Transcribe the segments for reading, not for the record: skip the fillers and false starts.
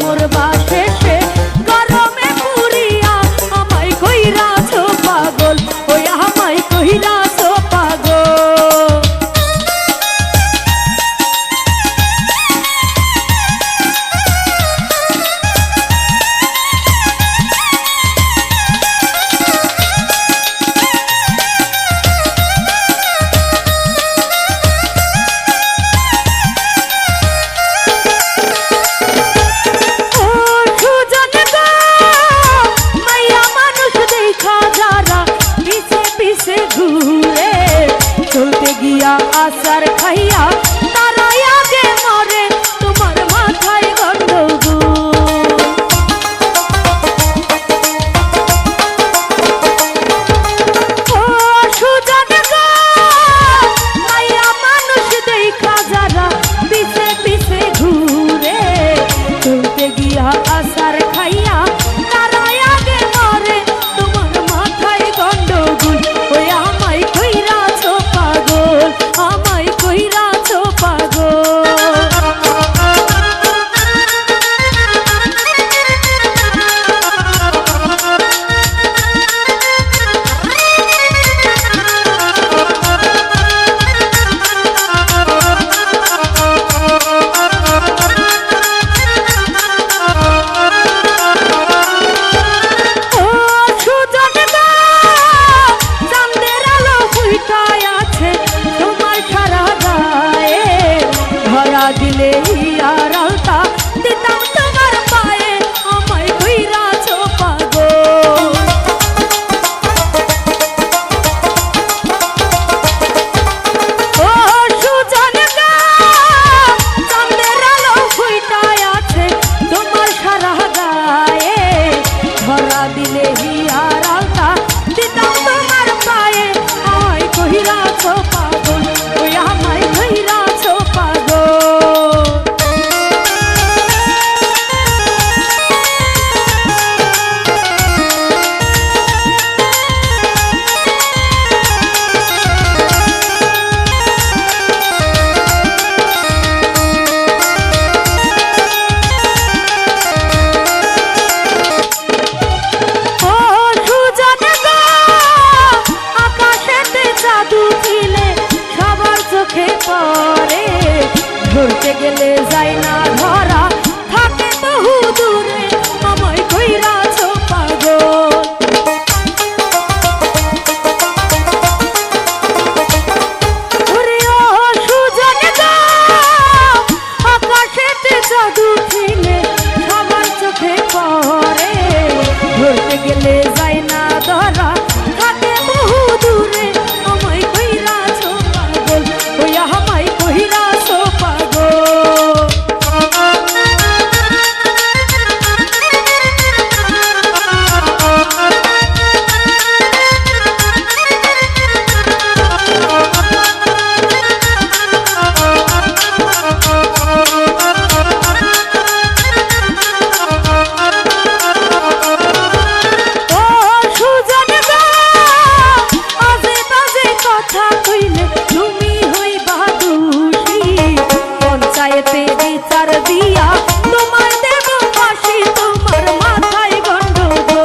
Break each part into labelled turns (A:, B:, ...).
A: মরবা শেষে গরমে পুরিয়া আমায় কইরাছো পাগল, ওই আমায় কইরাছো পাগল। আসার খাইয়া তারাই আগে মরে, তোমার মাথায় গন্ডগোল। ও সুজন গো, মাইয়া মানুষ দেখা যারা পিছে পিছে ঘুরে, চলতে গিয়া আসার খাইয়া তারাই আগে মরে, তোমার মাথায় গন্ডগোল। ওই আমায় কইরাছো পাগল, আমায় কইরাছো পাগল। ও সুজন গো, চাঁদের আলো ফুটায় আছে তোমার সারা গায়ে, ধরা দিলে হিয়ার আলতা দিতাম তোমার পায়ে, আমায় কইরাছো পাগল। ও সুজন গো, চাঁদের আলো ফুটায় আছে তোমার সারা গায়ে, ধরা দিলে হিয়ার আলতা দিতাম তোমার পায়ে, আমায় কইরাছো পাগল, ওই আমায় কইরাছো পাগল। ও সুজন গো, আকাশেতে জাদু ছিলে সবার চোখে পড়ে, ধরতে গেলে যায় না ধরা, থাকে বহু দূরে, আমায় কইরাছো পাগল। ওরে ও সুজন গো, আকাশেতে জাদু ছিলে সবার চোখে পড়ে, ধরতে গেলে যায় না ধরা, থাকে বহু দূরে, আমায় কইরাছো পাগল, ওই আমায় কইরাছো পাগল। ও সুজন গো, আজে বাজে কথা কইলে তুমি হইবা দোষী, পঞ্চায়েতে বিচার দিয়া তোমায় দেব ফাঁসি, তোমার মাথায় গন্ডগোল।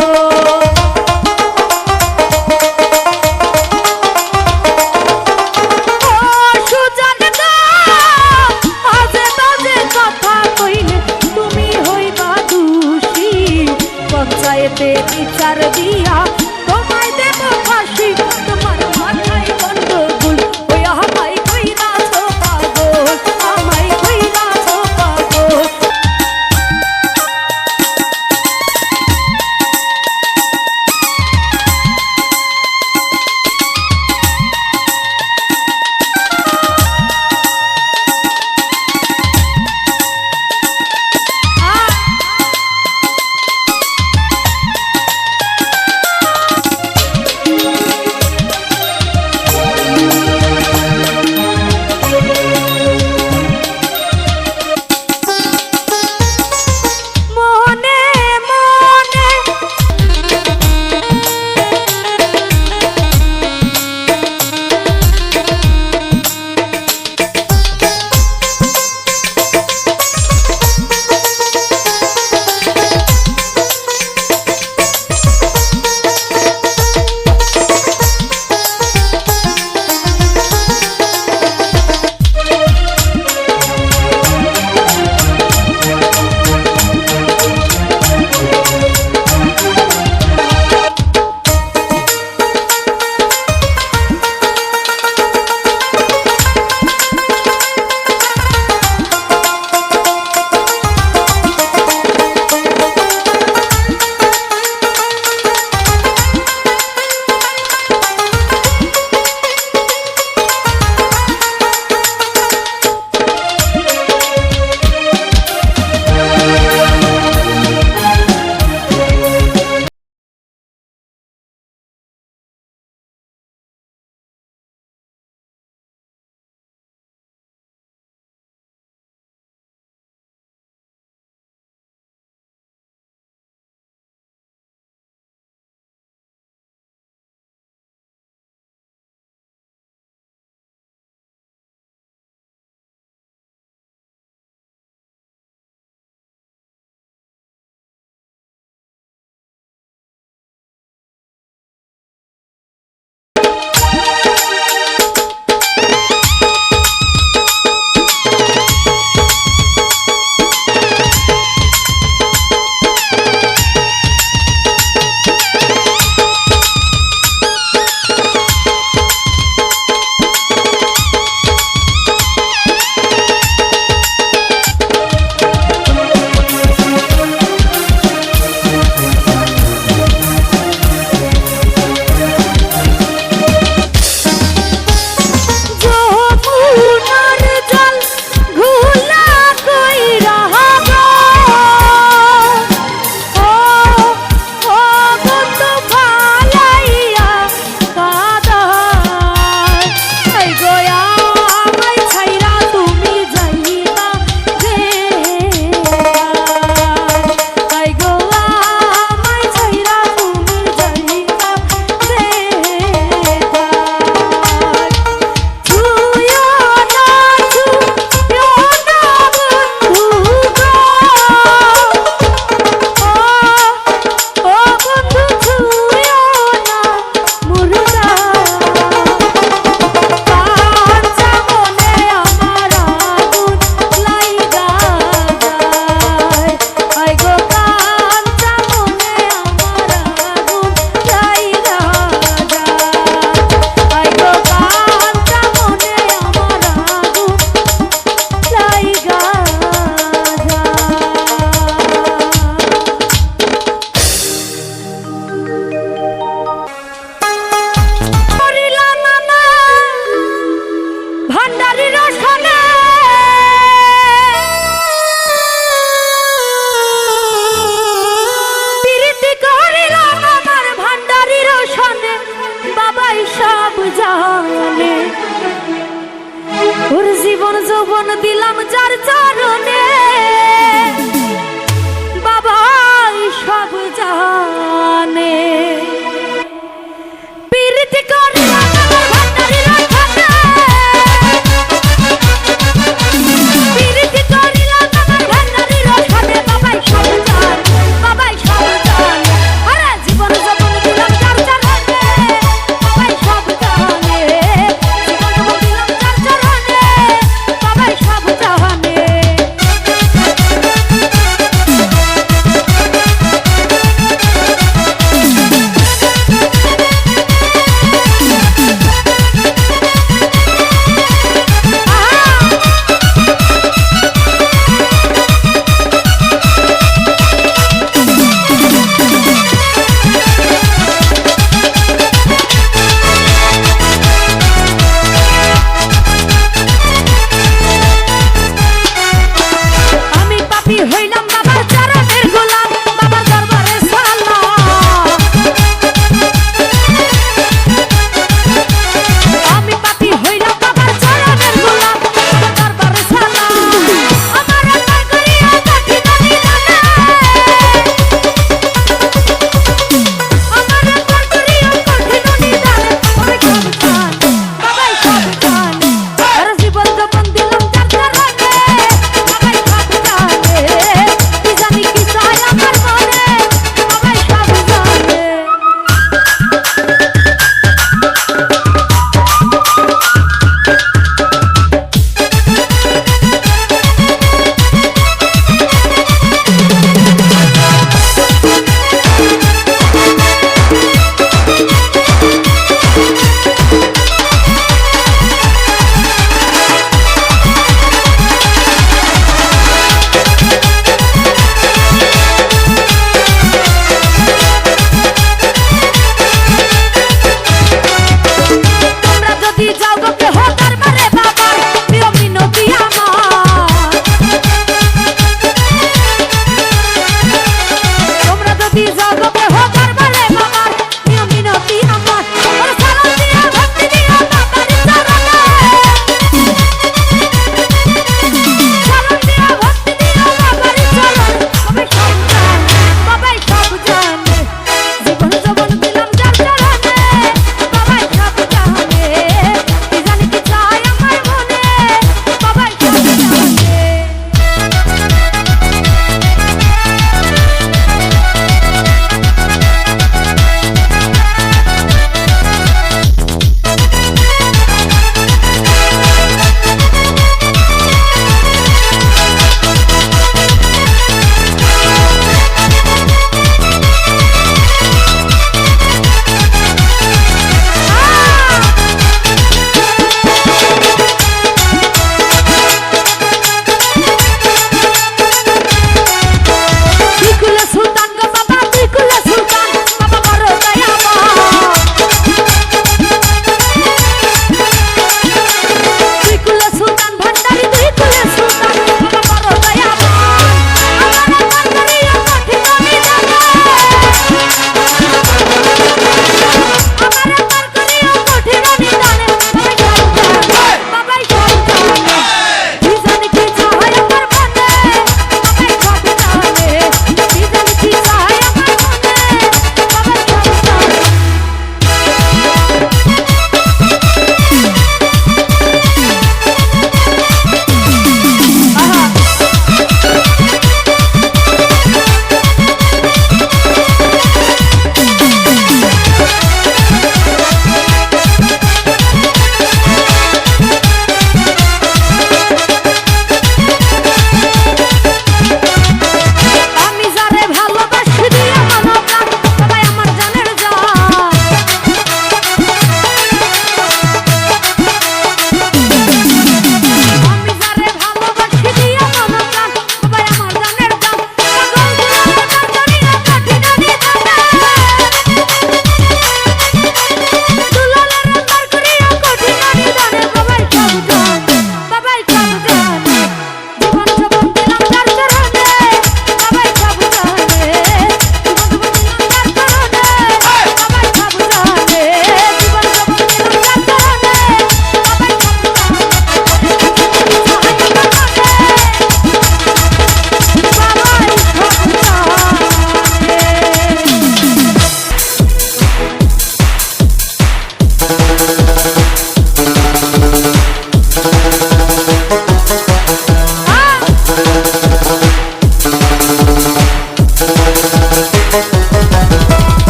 A: ও সুজন গো, আজে বাজে কথা কইলে তুমি হইবা দোষী, পঞ্চায়েতে বিচার দিয়া তোমায় দেব ফাঁসি, তোমার মাথায় গন্ডগোল। ওই আমায় কইরাছো পাগল, আমায় কইরাছো পাগল।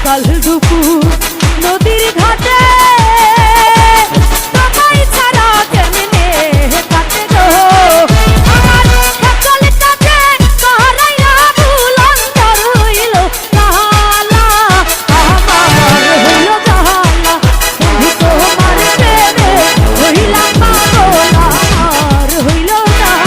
A: সকাল দুপুর নদীর ঘাটে তোমায় ছাড়া কেমনে কাটে গো আমার সকল কাজে করাইয়া ভুল অন্তর হইল জালা আমার হইল জালা বন্ধু তোমার প্রেমে হইলাম পাগল আমার হইল জালা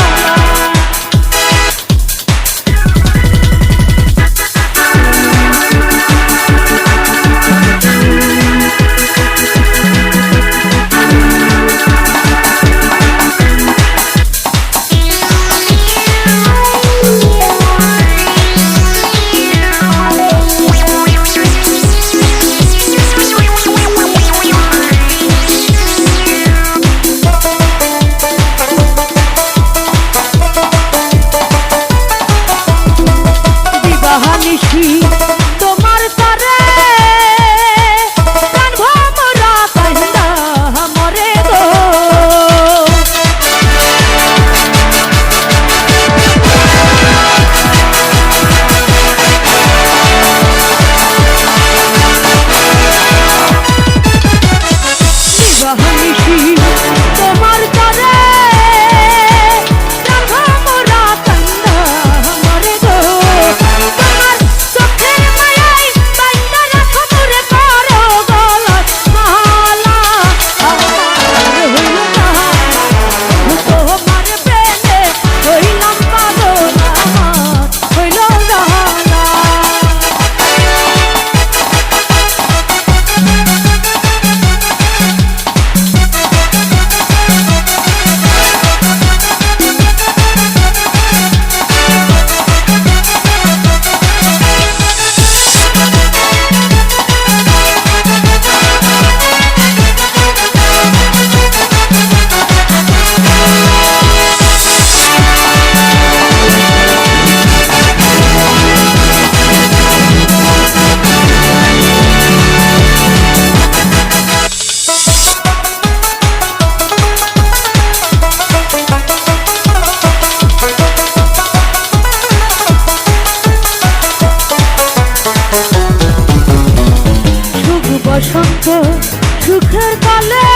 A: নিশি তোমার তারে প্রাণ ভমরা কান্দা মরে গো বিবাহ নিশি তোমার তারে প্রাণ ভমরা কান্দা মরে গো তোমার চোখের মায়ায় বান্দা রাখো মোরে করো গলায় মালা আমার হইল জালা তোমার প্রেমে হইলাম পাগল আমার হইল জালা বসন্ত সুখের কালে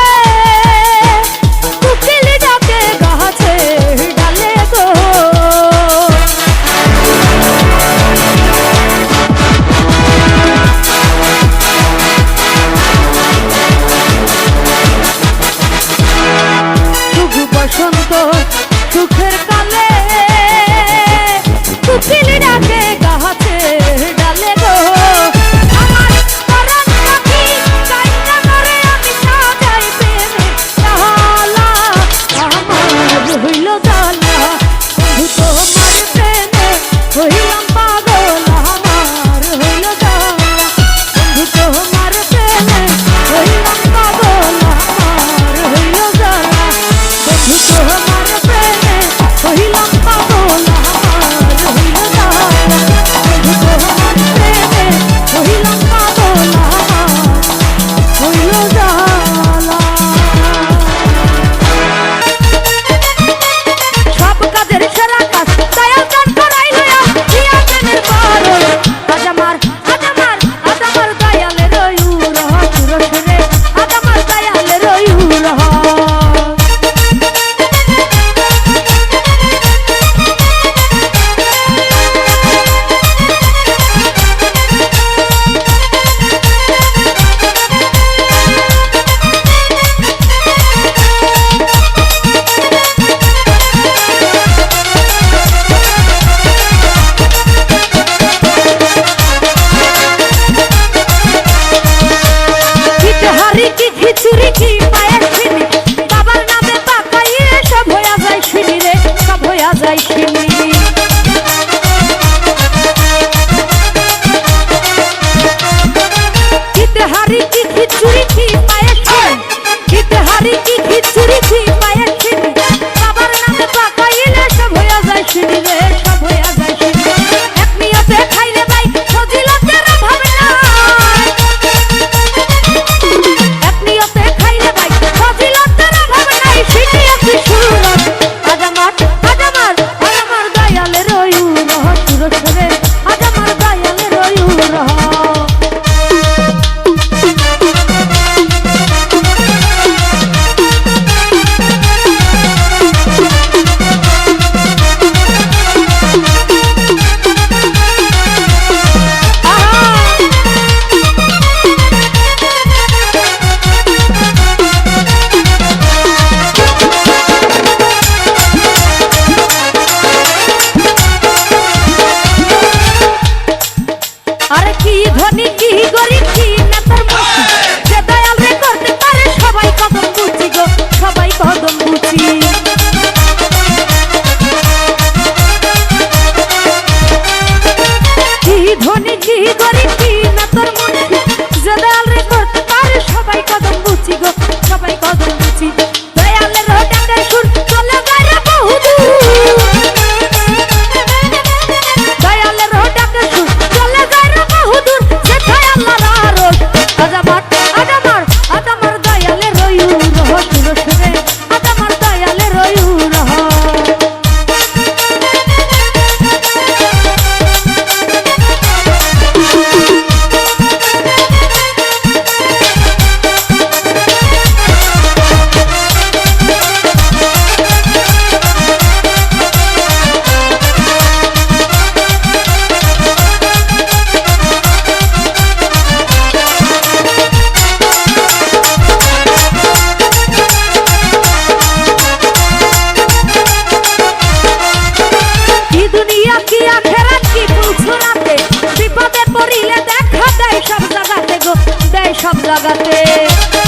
A: কুকিল ডাকে গাছে ডালে গো শুভ বসন্ত সুখের কালে কুকিল ডাকে গাছে ডালে গো আমার পরাণ পাখি কাইন্না করে আমি সাজাই প্রেমে জালা আমার হইল জালা বন্ধু তোমার প্রেমে হইলাম পাগল আমার হইল জালা বন্ধু তোমার প্রেমে হইলাম পাগল আমার হইল জালা বন্ধু তোমার প্রেমে হইলাম পাগল আমার হইল জালা বন্ধু তোমার প্রেমে হইলাম পাগল আমার হইল জালা সব কাজের সেরা কাজ দয়াল গান করাই লয়া দিয়া প্রেমের পারো আজ আমার দয়ালের রয়ুর পুরুষ রে আজ আমার দয়ালের রয়ুর হারি কি খিচুড়ি কি পায়ের ছিনি বাবার নামে পাকাইয়ে সব হইয়া যায় শিনি রে সব হইয়া যায় শিনি কিতে হারি কি খিচুড়ি কি পায়ের ছিনি কিতে হারি কি খিচুড়ি কি পায়ের ছিনি বাবার নামে পাকাইলে সব হইয়া যায় শিনি রে সব হইয়া যায় শিনি এক নিয়তে খাইলে ভাই ফজিলতের অভাব নাই এক নিয়তে খাইলে ভাই ফজিলতের অভাব নাই শিনি আছে সুরত আজ আমার দয়ালের রয়ুর পুরুষ রে আজ আমার দয়ালের রয়ুর সব জায়গাতে